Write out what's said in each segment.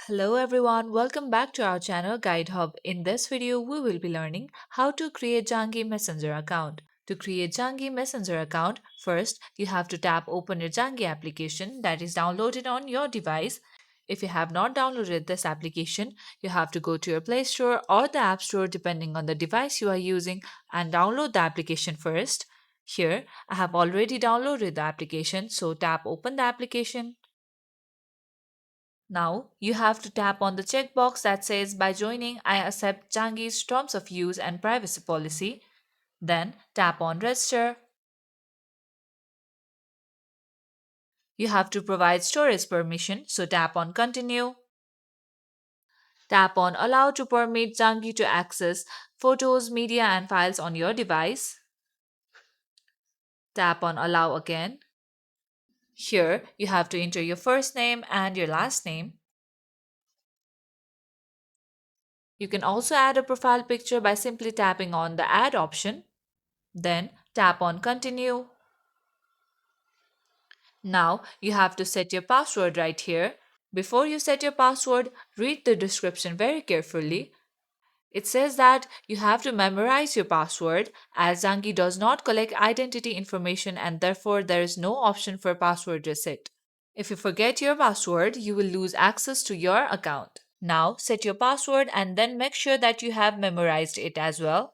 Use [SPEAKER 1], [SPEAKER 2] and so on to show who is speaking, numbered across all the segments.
[SPEAKER 1] Hello everyone, welcome back to our channel Guide Hub. In this video, we will be learning how to create Zangi Messenger account. To create Zangi Messenger account, first you have to tap open your Zangi application that is downloaded on your device. If you have not downloaded this application, you have to go to your Play Store or the App Store depending on the device you are using and download the application first. Here, I have already downloaded the application, so tap open the application. Now, you have to tap on the checkbox that says by joining, I accept Changi's terms of use and privacy policy. Then tap on register. You have to provide storage permission, so tap on continue. Tap on allow to permit Changi to access photos, media and files on your device. Tap on allow again. Here, you have to enter your first name and your last name. You can also add a profile picture by simply tapping on the add option. Then tap on continue. Now you have to set your password right here. Before you set your password, read the description very carefully. It says that you have to memorize your password as Zangi does not collect identity information and therefore there is no option for password reset. If you forget your password, you will lose access to your account. Now set your password and then make sure that you have memorized it as well.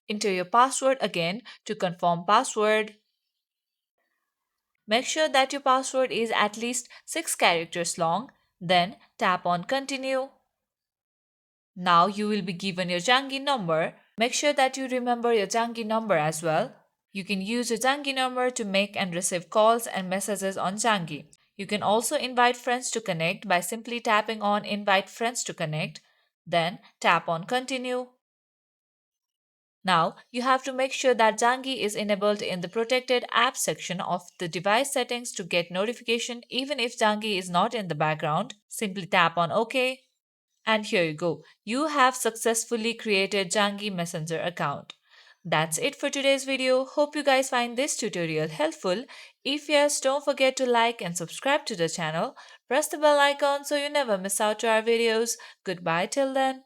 [SPEAKER 1] Enter your password again to confirm password. Make sure that your password is at least 6 characters long, then tap on continue. Now you will be given your Zangi number. Make sure that you remember your Zangi number as well. You can use your Zangi number to make and receive calls and messages on Zangi. You can also invite friends to connect by simply tapping on invite friends to connect, then tap on continue. Now, you have to make sure that Zangi is enabled in the protected app section of the device settings to get notification even if Zangi is not in the background. Simply tap on OK. And here you go. You have successfully created Zangi Messenger account. That's it for today's video. Hope you guys find this tutorial helpful. If yes, don't forget to like and subscribe to the channel. Press the bell icon so you never miss out to our videos. Goodbye till then.